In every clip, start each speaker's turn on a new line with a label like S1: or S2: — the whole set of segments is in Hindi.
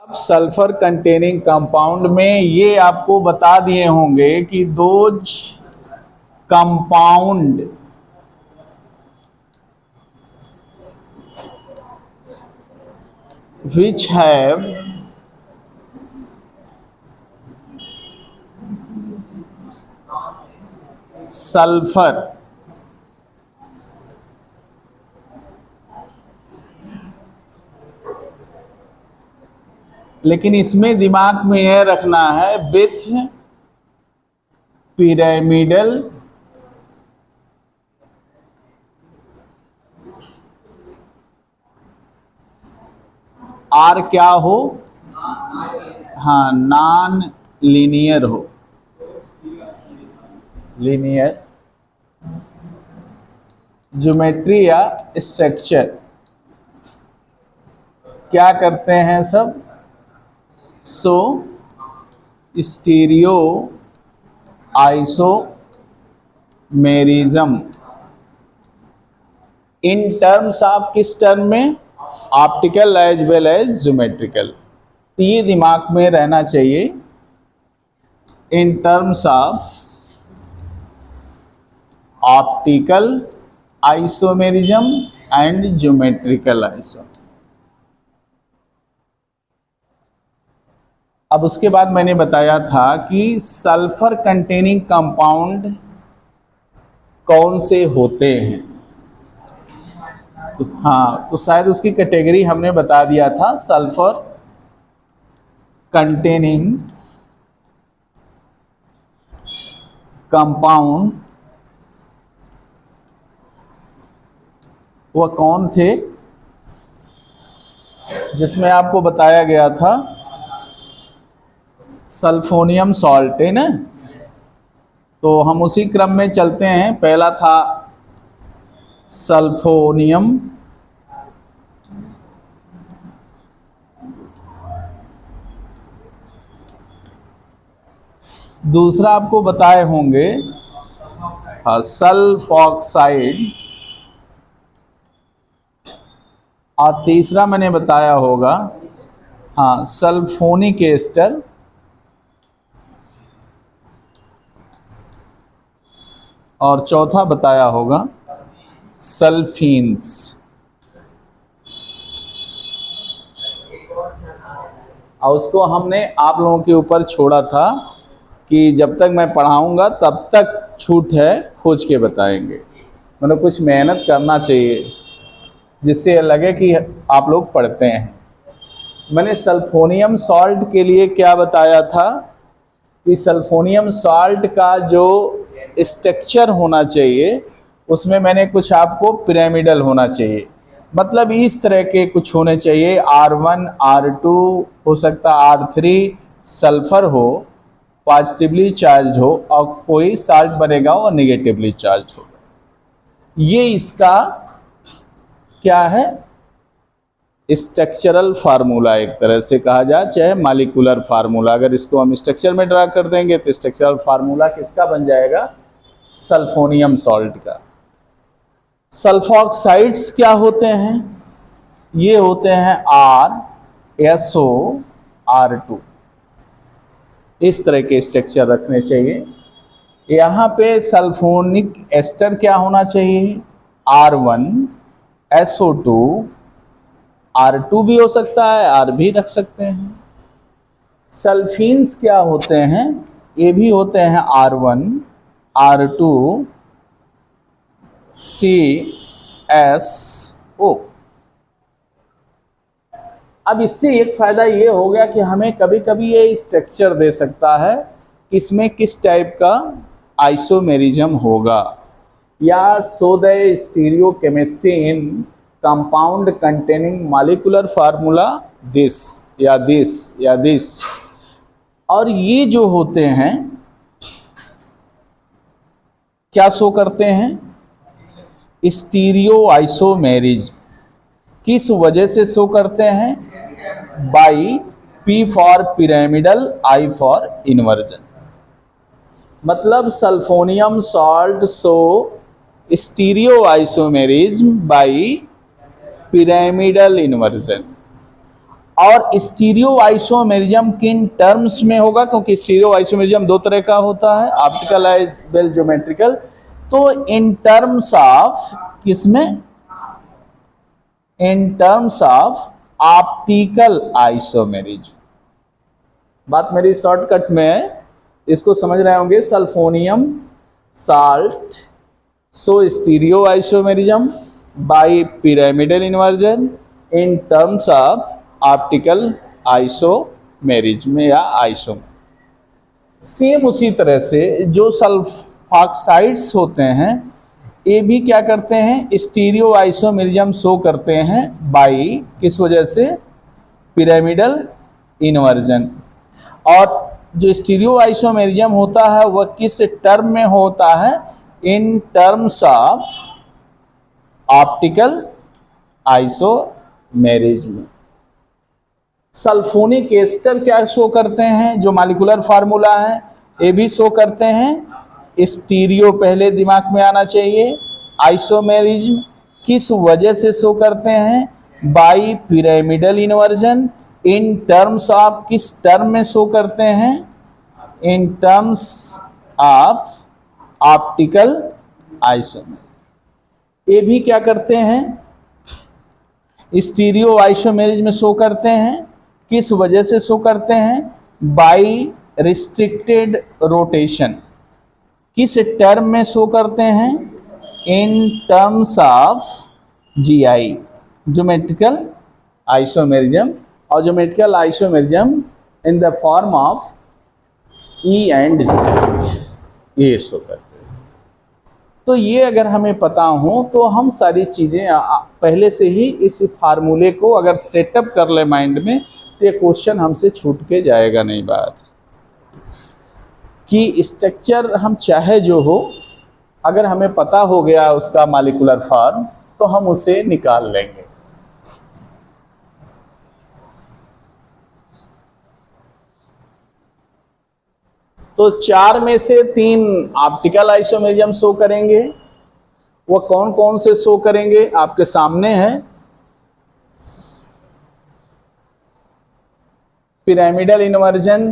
S1: सल्फर कंटेनिंग कंपाउंड में ये आपको बता दिए होंगे कि those compound which have sulfur लेकिन इसमें दिमाग में यह रखना है विथ पिरामिडल आर क्या हो, हाँ नॉन लीनियर हो, लीनियर ज्योमेट्री या स्ट्रक्चर क्या करते हैं सब, so stereoisomerism in terms of किस टर्म में, optical as well as geometrical. तो ये दिमाग में रहना चाहिए, in terms of optical isomerism and geometrical isomerism. अब उसके बाद मैंने बताया था कि सल्फर कंटेनिंग कंपाउंड कौन से होते हैं, तो हाँ, तो शायद उसकी कैटेगरी हमने बता दिया था, सल्फर कंटेनिंग कंपाउंड वह कौन थे, जिसमें आपको बताया गया था सल्फोनियम सॉल्ट है ना। तो हम उसी क्रम में चलते हैं। पहला था सल्फोनियम, दूसरा आपको बताए होंगे सल्फॉक्साइड, और तीसरा मैंने बताया होगा हाँ सल्फोनिक एस्टर, और चौथा बताया होगा सल्फीन्स। और उसको हमने आप लोगों के ऊपर छोड़ा था कि जब तक मैं पढ़ाऊंगा तब तक छूट है, खोज के बताएंगे। मतलब कुछ मेहनत करना चाहिए जिससे लगे कि आप लोग पढ़ते हैं। मैंने सल्फोनियम सॉल्ट के लिए क्या बताया था कि सल्फोनियम सॉल्ट का जो स्ट्रक्चर होना चाहिए उसमें मैंने कुछ आपको पिरामिडल होना चाहिए, मतलब इस तरह के कुछ होने चाहिए, R1 R2 हो सकता R3 सल्फर हो, पॉजिटिवली चार्ज हो, और कोई साल्ट बनेगा और नेगेटिवली चार्ज हो। ये इसका क्या है, स्ट्रक्चरल फार्मूला एक तरह से कहा जाए, चाहे मॉलिक्यूलर फार्मूला। अगर इसको हम स्ट्रक्चर में ड्रा कर देंगे तो स्ट्रक्चरल फार्मूला किसका बन जाएगा, सल्फोनियम सॉल्ट का। सल्फॉक्साइड्स क्या होते हैं, ये होते हैं RSOR2, इस तरह के स्ट्रक्चर रखने चाहिए। यहाँ पे सल्फोनिक एस्टर क्या होना चाहिए, R1SO2, R2 भी हो सकता है, R भी रख सकते हैं। सल्फीन्स क्या होते हैं, ये भी होते हैं R1 R2 CSO। अब इससे एक फायदा ये हो गया कि हमें कभी कभी ये स्ट्रक्चर दे सकता है कि इसमें किस टाइप का आइसोमेरिज्म होगा, या so the stereochemistry in compound containing molecular formula this या दिस या दिस। और ये जो होते हैं क्या शो करते हैं, स्टीरियो आइसोमेरिज्म। किस वजह से शो करते हैं, by P for pyramidal, I for inversion. मतलब sulphonium salt show stereoisomerism by pyramidal inversion, और स्टीरियो आइसोमेरिज्म किन टर्म्स में होगा, क्योंकि स्टीरियो आइसोमेरिज्म दो तरह का होता है, ऑप्टिकल एज वेल ज्योमेट्रिकल। तो इन टर्म्स ऑफ किसमें, in terms of optical isomerism. बात मेरी शॉर्टकट में है, इसको समझ रहे होंगे। Sulfonium salt so stereoisomerism by pyramidal inversion in terms of optical isomerism या आइसोमेर। सेम उसी तरह से जो सल्फॉक्साइड्स होते हैं ये भी क्या करते हैं, स्टीरियो आइसोमेरिज्म शो करते हैं बाय किस वजह से, पिरामिडल इन्वर्जन। और जो स्टीरियो आइसोमेरिज्म होता है वह किस टर्म में होता है, in terms of optical isomerism. Sulfonic ester क्या शो करते हैं, जो मॉलिक्यूलर फार्मूला है ये भी शो करते हैं स्टीरियो, पहले दिमाग में आना चाहिए। आइसोमेरिज्म किस वजह से शो करते हैं, by pyramidal inversion in terms of, किस टर्म में शो करते हैं, in terms of optical isomerism. ये भी क्या करते हैं, स्टीरियो आइसोमेरिज्म में शो करते हैं। किस वजह से शो करते हैं, बाय रिस्ट्रिक्टेड रोटेशन। किस टर्म में शो करते हैं, in terms of GI, geometrical isomerism. और geometrical isomerism in the form of E and Z, ये शो करते हैं। तो ये अगर हमें पता हो तो हम सारी चीज़ें पहले से ही इस फार्मूले को अगर सेटअप कर ले माइंड में, तो ये क्वेश्चन हमसे छूट के जाएगा नहीं। बात कि स्ट्रक्चर हम चाहे जो हो, अगर हमें पता हो गया उसका मॉलिक्यूलर फॉर्म तो हम उसे निकाल लेंगे। तो 4 में से 3 ऑप्टिकल आइसोमेरिज्म शो करेंगे। वो कौन कौन से शो करेंगे आपके सामने है। पिरामिडल इन्वर्जन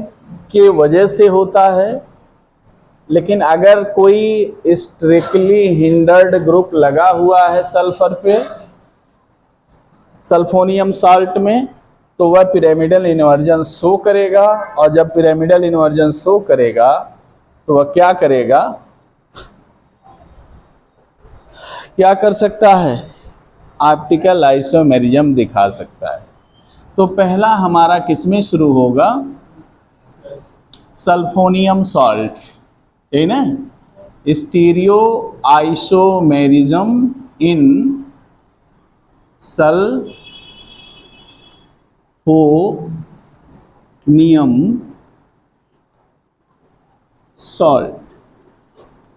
S1: के वजह से होता है, लेकिन अगर कोई स्ट्रिक्टली हिंडर्ड ग्रुप लगा हुआ है सल्फर पे, सल्फोनियम साल्ट में, तो वह पिरामिडल इन्वर्जन शो करेगा। और जब पिरामिडल इन्वर्जन शो करेगा तो वह क्या करेगा, क्या कर सकता है, ऑप्टिकल आइसोमेरिज्म दिखा सकता है। तो पहला हमारा किसमें शुरू होगा, सल्फोनियम सॉल्ट, है ना, स्टीरियो आइसोमेरिज्म इन सल्फोनियम सॉल्ट।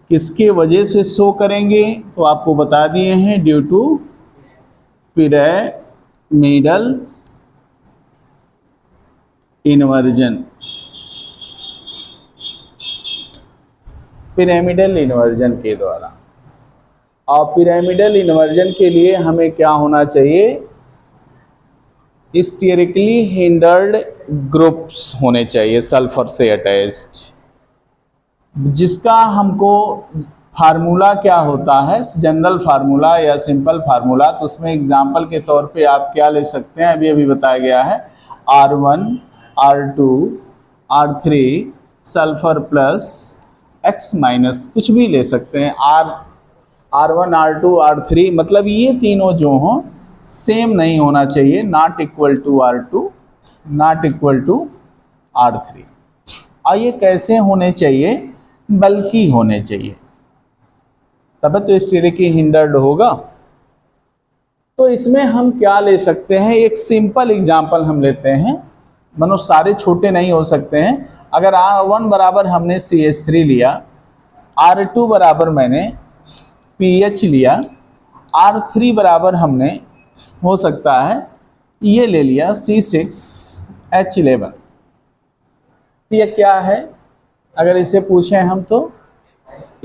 S1: किसके वजह से शो करेंगे, तो आपको बता दिए हैं, due to pyramidal inversion. Pyramidal inversion के द्वारा। और पिरामिडल इन्वर्जन के लिए हमें क्या होना चाहिए, स्टीरिकली हिंडर्ड ग्रुप्स होने चाहिए सल्फर से अटैच्ड, जिसका हमको फार्मूला क्या होता है, जनरल फार्मूला या सिंपल फार्मूला। तो उसमें एग्जांपल के तौर पे आप क्या ले सकते हैं, अभी बताया गया है, R1 R2 R3 sulphur plus X minus, कुछ भी ले सकते हैं, R1 R2 R3, मतलब ये तीनों जो हों सेम नहीं होना चाहिए, not equal to R2 not equal to R3। और ये कैसे होने चाहिए, बल्कि होने चाहिए, तब तो स्टीरिकली हिंडर्ड होगा। तो इसमें हम क्या ले सकते हैं, एक सिंपल एग्जांपल हम लेते हैं, मानो सारे छोटे नहीं हो सकते हैं। अगर R1 बराबर हमने CH3 लिया, R2 बराबर मैंने PH लिया, R3 बराबर हमने हो सकता है ये ले लिया C6H11। ये क्या है, अगर इसे पूछें हम तो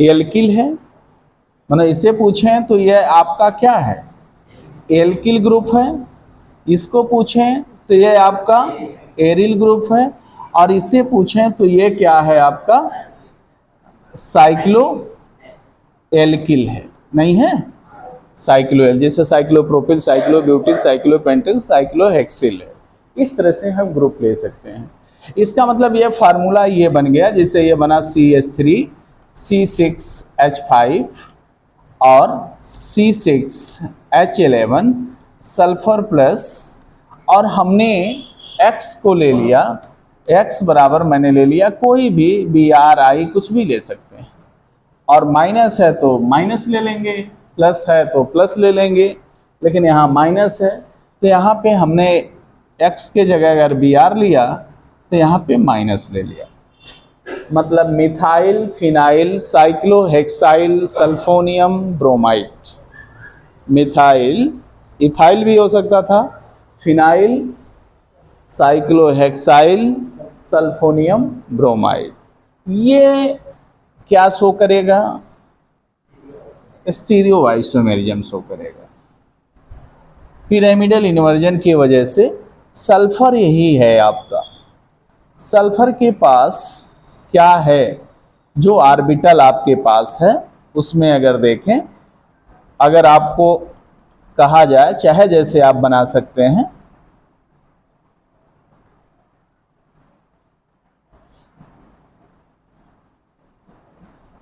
S1: एल्किल है, मतलब इसे पूछें तो यह आपका क्या है, एल्किल ग्रुप है। इसको पूछें तो ये आपका एरिल ग्रुप है। और इससे पूछें तो ये क्या है आपका साइक्लो एल्किल है, नहीं है साइक्लो एल, जैसे साइक्लोप्रोपिल, साइक्लोब्यूटिल, साइक्लोपेंटेन, साइक्लोहेक्सिल है। इस तरह से हम ग्रुप ले सकते हैं। इसका मतलब ये फार्मूला ये बन गया, जैसे ये बना CH3 C6H5 और C6H11 सल्फर प्लस, और हमने X को ले लिया, X बराबर मैंने ले लिया कोई भी BRI कुछ भी ले सकते हैं, और माइनस है तो माइनस ले लेंगे, प्लस है तो प्लस ले लेंगे, लेकिन यहाँ माइनस है तो यहाँ पे हमने X के जगह अगर BR लिया तो यहाँ पे माइनस ले लिया। मतलब methyl phenyl cyclohexyl सल्फोनियम bromide. Methyl, ethyl भी हो सकता था, फिनाइल साइक्लोहेक्साइल सल्फोनियम ब्रोमाइड। ये क्या शो करेगा? स्टीरियोआइसोमेरिज्म शो करेगा। पिरामिडल इन्वर्जन की वजह से सल्फर यही है आपका। सल्फर के पास क्या है? जो ऑर्बिटल आपके पास है उसमें अगर देखें, अगर आपको कहा जाए, चाहे जैसे आप बना सकते हैं,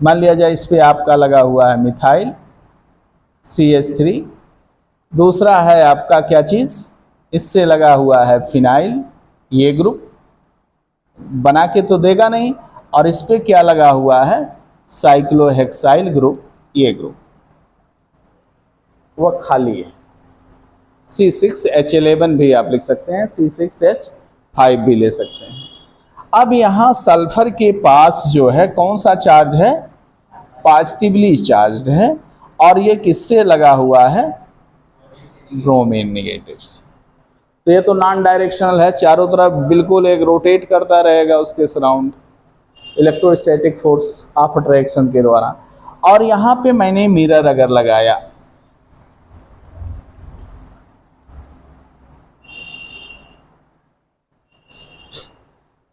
S1: मान लिया जाए इस पे आपका लगा हुआ है मिथाइल CH3, दूसरा है आपका क्या चीज़, इससे लगा हुआ है फिनाइल, ये ग्रुप बना के तो देगा नहीं, और इस पे क्या लगा हुआ है साइक्लोहेक्साइल ग्रुप, ये ग्रुप वह खाली है। C6H11 भी आप लिख सकते हैं, C6H5 भी ले सकते हैं। अब यहाँ सल्फर के पास जो है कौन सा चार्ज है? पॉजिटिवली चार्ज्ड है, और ये किससे लगा हुआ है? ब्रोमीन नेगेटिव से। तो ये तो नॉन डायरेक्शनल है, चारों तरफ बिल्कुल एक रोटेट करता रहेगा उसके surround electrostatic force of attraction के द्वारा। और यहाँ पे मैंने मिरर अगर लगाया,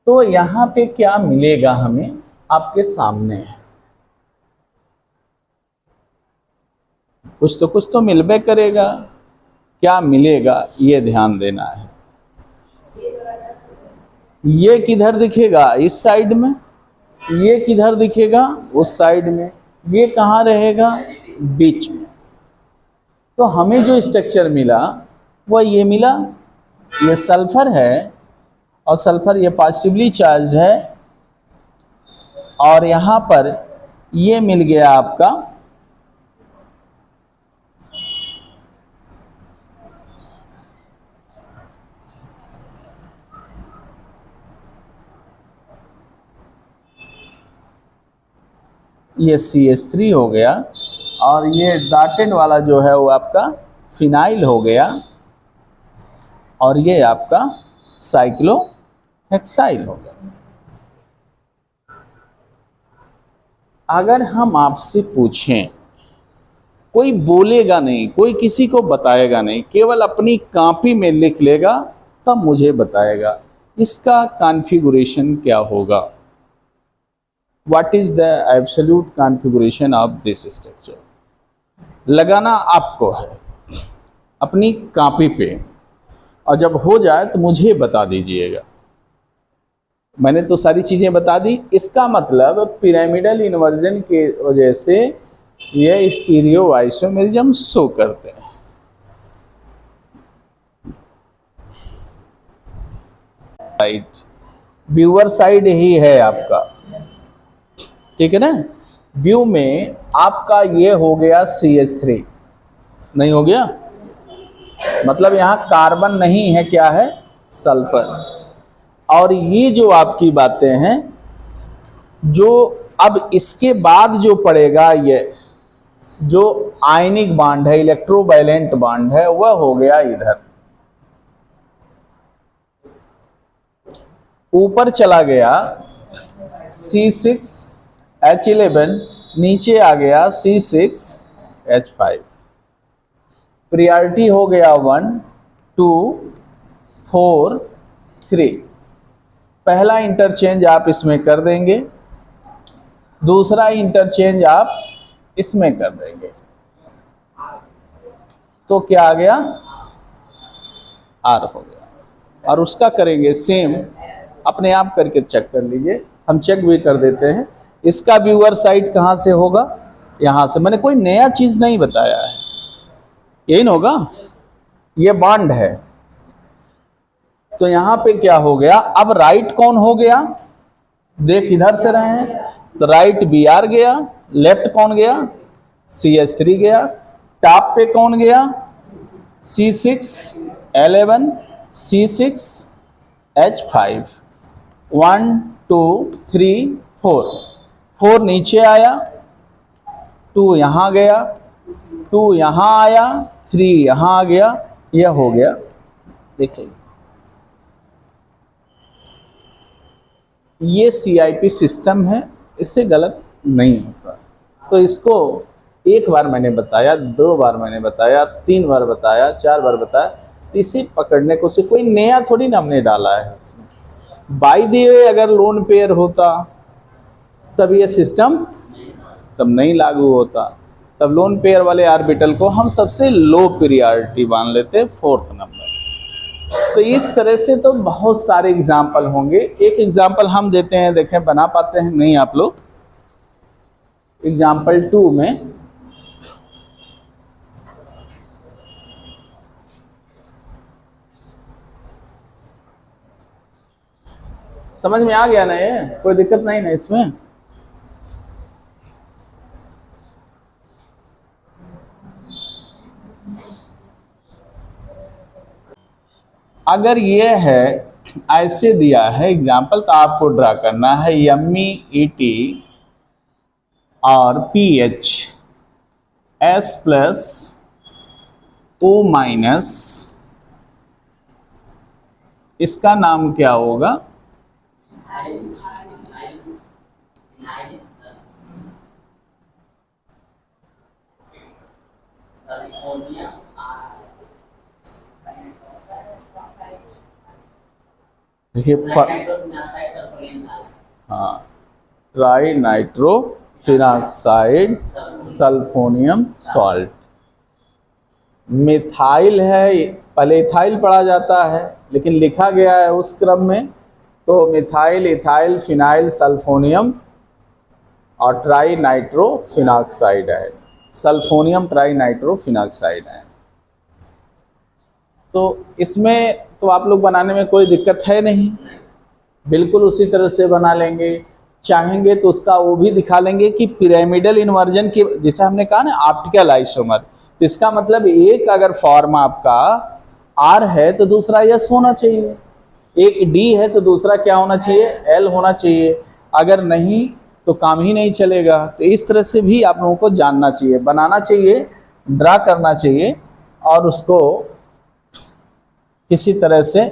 S1: तो यहाँ पे क्या मिलेगा हमें? आपके सामने है, कुछ तो मिलबे करेगा। क्या मिलेगा ये ध्यान देना है। ये किधर दिखेगा? इस साइड में। ये किधर दिखेगा? उस साइड में। ये कहाँ रहेगा? बीच में। तो हमें जो स्ट्रक्चर मिला वह ये मिला, ये सल्फर है, और सल्फर ये पॉजिटिवली चार्ज है, और यहाँ पर ये मिल गया आपका ये CH3 हो गया, और ये डॉटेड वाला जो है वो आपका फिनाइल हो गया, और ये आपका साइक्लोहेक्साइल हो गया। अगर हम आपसे पूछें, कोई बोलेगा नहीं, कोई किसी को बताएगा नहीं, केवल अपनी कॉपी में लिख लेगा तब मुझे बताएगा इसका कॉन्फ़िगरेशन क्या होगा। What is the absolute configuration of this structure? लगाना आपको है अपनी कॉपी पे, और जब हो जाए तो मुझे बता दीजिएगा। मैंने तो सारी चीज़ें बता दी। इसका मतलब पिरामिडल इन्वर्जन के वजह से ये स्टीरियो आइसोमेरिज्म शो करते हैं। साइड, व्यूअर साइड ही है आपका, ठीक है ना। व्यू में आपका ये हो गया CH3, नहीं हो गया? मतलब यहाँ कार्बन नहीं है, क्या है? सल्फर। और ये जो आपकी बातें हैं, जो अब इसके बाद जो पड़ेगा, ये जो आयनिक बॉन्ड है, इलेक्ट्रोवैलेंट बॉन्ड है, वह हो गया इधर ऊपर चला गया C6H11, नीचे आ गया C6H5। प्रियॉरिटी हो गया 1, 2, 4 3। पहला इंटरचेंज आप इसमें कर देंगे, दूसरा इंटरचेंज आप इसमें कर देंगे, तो क्या आ गया, आर हो गया। और उसका करेंगे सेम, अपने आप करके चेक कर लीजिए, हम चेक भी कर देते हैं। इसका व्यूअर साइड कहाँ से होगा, यहाँ से। मैंने कोई नया चीज़ नहीं बताया है, यही ना होगा, ये बॉन्ड है। तो यहाँ पे क्या हो गया, अब राइट कौन हो गया, देख इधर से रहे हैं, तो राइट बी आर गया, लेफ्ट कौन गया, CH3 गया, टॉप पे कौन गया, C6L11 C6H5, 1 2 3 4, 4 नीचे आया, 2 यहाँ गया, 2 यहाँ आया, 3 यहाँ आ गया, यह हो गया। देखिए ये CIP सिस्टम है, इससे गलत नहीं होता। तो इसको एक बार मैंने बताया, 2 बार मैंने बताया, 3 बार बताया, 4 बार बताया, इसे पकड़ने को से कोई नया थोड़ी ना हमने डाला है इसमें। बाय द वे अगर लोन पेयर होता तब ये सिस्टम तब नहीं लागू होता, तब लोन पेयर वाले ऑर्बिटल को हम सबसे लो प्रियोरिटी मान लेते, 4th नंबर। तो इस तरह से तो बहुत सारे एग्जाम्पल होंगे। एक एग्जाम्पल हम देते हैं, देखें बना पाते हैं नहीं आप लोग। एग्जाम्पल 2 में समझ में आ गया ना, ये कोई दिक्कत नहीं ना इसमें। अगर ये है ऐसे दिया है एग्जाम्पल, तो आपको ड्रा करना है MEET और PH S+O-, इसका नाम क्या होगा, देखिए हाँ, ट्राई नाइट्रोफिनॉक्साइड सल्फोनियम सॉल्ट। मिथाइल है, पहले इथाइल पढ़ा जाता है लेकिन लिखा गया है उस क्रम में, तो मिथाइल, इथाइल, फिनाइल, सल्फोनियम और ट्राई नाइट्रोफिनॉक्साइड है, सल्फोनियम ट्राई नाइट्रोफिनॉक्साइड है। तो इसमें तो आप लोग बनाने में कोई दिक्कत है नहीं, बिल्कुल उसी तरह से बना लेंगे। चाहेंगे तो उसका वो भी दिखा लेंगे कि पिरामिडल इन्वर्जन की, जैसे हमने कहा ना ऑप्टिकल आइसोमर, तो इसका मतलब एक अगर फॉर्म आपका R है तो दूसरा S होना चाहिए, एक D है तो दूसरा क्या होना चाहिए, L होना चाहिए, अगर नहीं तो काम ही नहीं चलेगा। तो इस तरह से भी आप लोगों को जानना चाहिए, बनाना चाहिए, ड्रा करना चाहिए और उसको किसी तरह से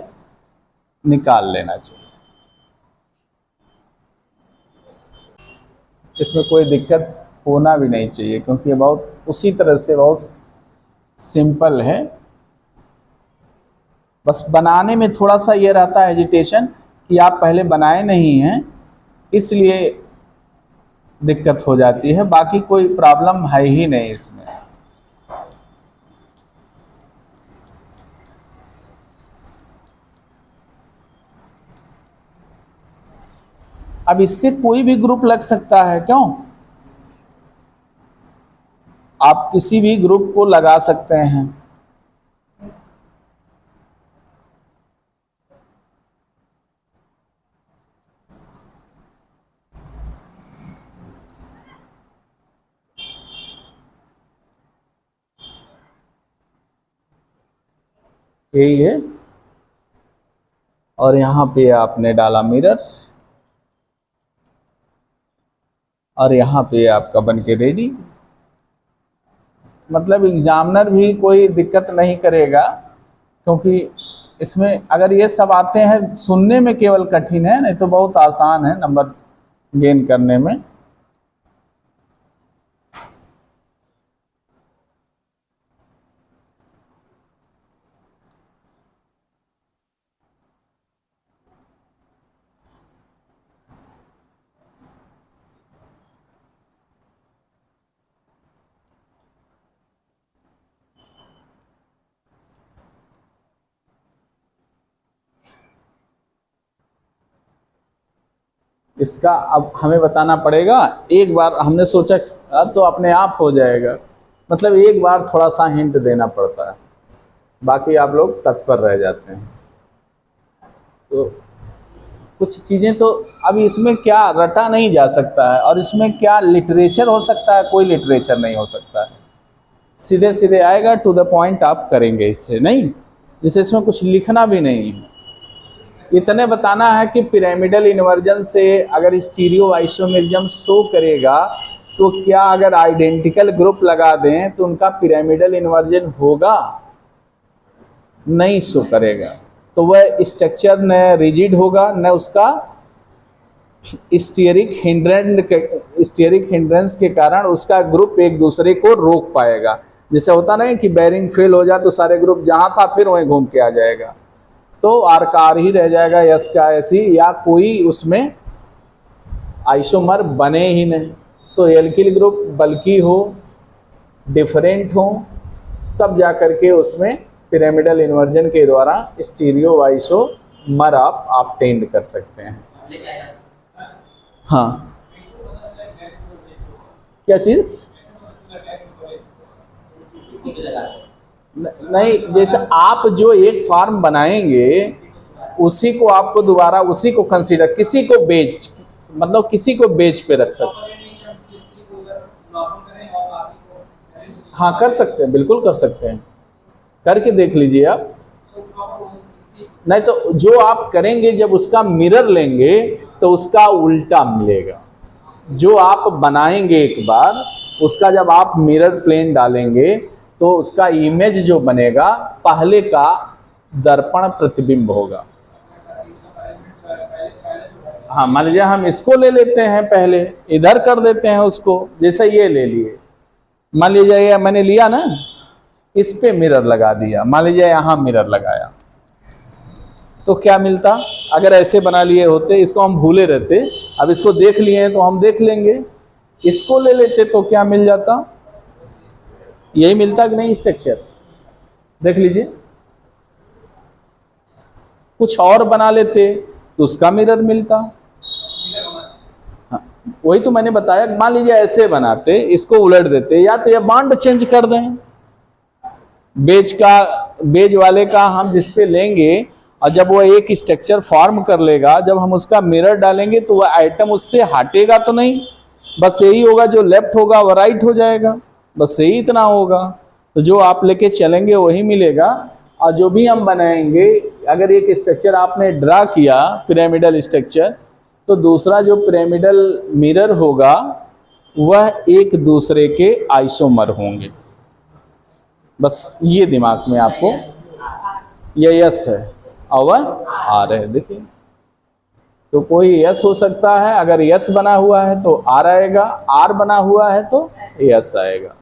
S1: निकाल लेना चाहिए। इसमें कोई दिक्कत होना भी नहीं चाहिए, क्योंकि ये बहुत उसी तरह से बहुत सिंपल है। बस बनाने में थोड़ा सा ये रहता है हेजिटेशन कि आप पहले बनाए नहीं हैं, इसलिए दिक्कत हो जाती है, बाकी कोई प्रॉब्लम है ही नहीं इसमें। अब इससे कोई भी ग्रुप लग सकता है, क्यों, आप किसी भी ग्रुप को लगा सकते हैं। यही है, और यहाँ पे आपने डाला मिरर और यहाँ पे आपका बन के रेडी। मतलब एग्जामिनर भी कोई दिक्कत नहीं करेगा, क्योंकि इसमें अगर ये सब आते हैं सुनने में केवल कठिन है, नहीं तो बहुत आसान है नंबर गेन करने में। इसका अब हमें बताना पड़ेगा। एक बार हमने सोचा तो अपने आप हो जाएगा, मतलब एक बार थोड़ा सा हिंट देना पड़ता है, बाकी आप लोग तत्पर रह जाते हैं। तो कुछ चीज़ें तो अब इसमें क्या रटा नहीं जा सकता है, और इसमें क्या लिटरेचर हो सकता है, कोई लिटरेचर नहीं हो सकता है। सीधे सीधे आएगा, टू द पॉइंट आप करेंगे इससे, नहीं जैसे इसमें कुछ लिखना भी नहीं है। इतने बताना है कि पिरामिडल इन्वर्जन से अगर स्टीरियो आइसोमेरिज्म शो करेगा तो क्या अगर आइडेंटिकल ग्रुप लगा दें तो उनका पिरामिडल इन्वर्जन होगा, नहीं शो करेगा। तो वह स्ट्रक्चर न रिजिड होगा, न उसका स्टीयरिक हिंड्रेंस के कारण उसका ग्रुप एक दूसरे को रोक पाएगा। जैसे होता नहीं कि बैरिंग फेल हो जाए तो सारे ग्रुप जहाँ था फिर वहीं घूम के आ जाएगा, तो आर का आर ही रह जाएगा, यस का ऐसी, या कोई उसमें आइसोमर बने ही नहीं। तो एल्किल ग्रुप बल्कि हो, डिफरेंट हो, तब जा करके उसमें पिरामिडल इन्वर्जन के द्वारा स्टीरियो आइसोमर आप ऑब्टेन कर सकते हैं। हाँ, क्या चीज़? नहीं, जैसे आप जो एक फार्म बनाएंगे उसी को आपको दोबारा उसी को कंसीडर, किसी को बेच, मतलब किसी को बेच पे रख सकते हैं। हाँ कर सकते हैं, बिल्कुल कर सकते हैं, करके देख लीजिए आप। नहीं तो जो आप करेंगे जब उसका मिरर लेंगे तो उसका उल्टा मिलेगा। जो आप बनाएंगे एक बार, उसका जब आप मिरर प्लेन डालेंगे तो उसका इमेज जो बनेगा पहले का दर्पण प्रतिबिंब होगा। हाँ, मान लीजिए हम इसको ले लेते हैं, पहले इधर कर देते हैं उसको, जैसे ये ले लिए, मान लीजिए मैंने लिया ना, इस पे मिरर लगा दिया, मान लीजिए यहाँ मिरर लगाया, तो क्या मिलता? अगर ऐसे बना लिए होते, इसको हम भूले रहते, अब इसको देख लिए हैं तो हम देख लेंगे, इसको ले लेते तो क्या मिल जाता? यही मिलता कि नहीं स्ट्रक्चर? देख लीजिए, कुछ और बना लेते तो उसका मिरर मिलता। हाँ, वही तो मैंने बताया, मान लीजिए ऐसे बनाते, इसको उलट देते, या तो ये बॉन्ड चेंज कर दें, बेज वाले का हम जिस पे लेंगे, और जब वो एक स्ट्रक्चर फॉर्म कर लेगा, जब हम उसका मिरर डालेंगे तो वह आइटम उससे हटेगा तो नहीं, बस यही होगा, जो लेफ्ट होगा वह राइट हो जाएगा, बस यही इतना होगा। तो जो आप लेके चलेंगे वही मिलेगा। और जो भी हम बनाएंगे, अगर एक स्ट्रक्चर आपने ड्रा किया पिरामिडल स्ट्रक्चर, तो दूसरा जो पिरामिडल मिरर होगा वह एक दूसरे के आइसोमर होंगे। बस ये दिमाग में आपको, ये यस है और वह आर है। देखिए, तो कोई यस हो सकता है, अगर यस बना हुआ है तो आर आएगा, आर बना हुआ है तो यस आएगा।